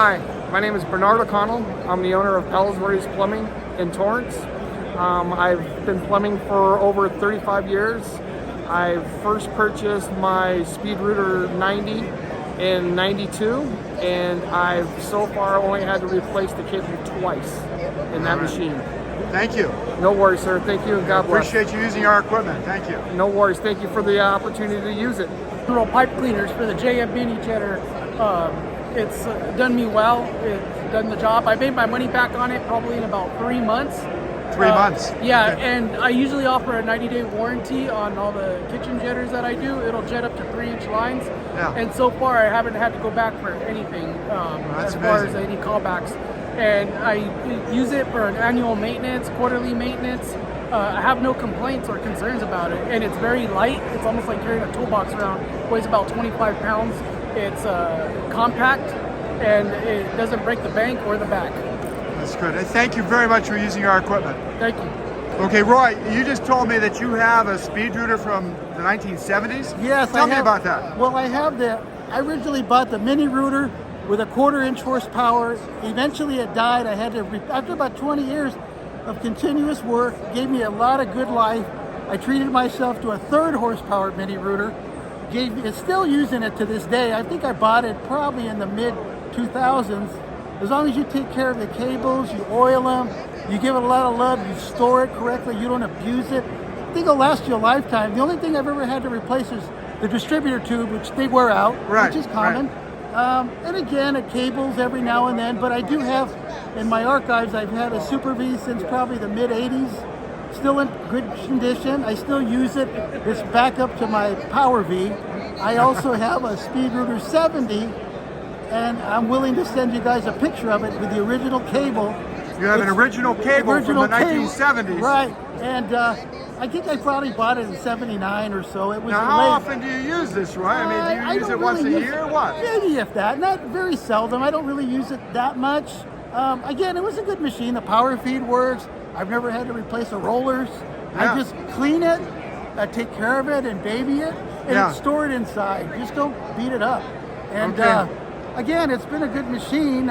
Hi, my name is Bernard O'Connell. I'm the owner of Ellsworth's Plumbing in Torrance. I've been plumbing for over 35 years. I first purchased my Speed Rooter 90 in 92, and I've so far only had to replace the cable twice in that machine. Thank you. No worries, sir. Thank you, and God bless. Appreciate you using our equipment. Thank you. No worries. Thank you for the opportunity to use it. Pipe cleaners for the JF Mini Jetter. It's done me well. It's done the job. I made my money back on it probably in about 3 months. 3 months? Yeah, Okay. and I usually offer a 90-day warranty on all the kitchen jetters that I do. It'll jet up to 3-inch lines. Yeah. And so far I haven't had to go back for anything That's as far as amazing. any callbacks. And I use it for an annual maintenance, quarterly maintenance. I have no complaints or concerns about it, and it's very light. It's almost like carrying a toolbox around. Weighs about 25 pounds. It's compact, and it doesn't break the bank or the back. That's good. And thank you very much for using our equipment. Thank you. Okay, Roy, you just told me that you have a Speed Rooter from the 1970s? Yes, Tell I me have, about that. Well, I originally bought the mini rooter with a 1/4-inch horsepower. Eventually it died. I had to, after about 20 years of continuous work, gave me a lot of good life. I treated myself to a 3rd horsepower mini rooter. It's still using it to this day. I think I bought it probably in the mid 2000s. As long as you take care of the cables, you oil them, you give it a lot of love, you store it correctly, you don't abuse it, I think it'll last you a lifetime. The only thing I've ever had to replace is the distributor tube, which they wear out, Right, which is common. And again, it cables every now and then, but I do have, in my archives, I've had a Super V since probably the mid 80s, still in good condition. I still use it. It's backup to my Power V. I also have a Speed Rooter 70, and I'm willing to send you guys a picture of it with the original cable. You have an original cable from the cable, 1970s. Right, and I think I probably bought it in 79 or so. It was Now, how late. often do you use this, Roy? I mean, do I you use don't it once a really use year or it. what? Maybe if that, not very seldom. I don't really use it that much. Again, it was a good machine. The power feed works. I've never had to replace the rollers. Yeah. I just clean it, take care of it, and baby it, and Yeah. store it inside. Just don't beat it up. And Okay. again, it's been a good machine.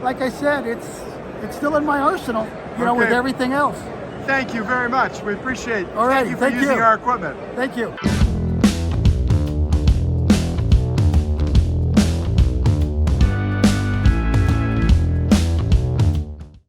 Like I said, it's still in my arsenal, you know, with Okay. everything else. Thank you very much. We appreciate All right, Thank you for thank using you. our equipment. Thank you.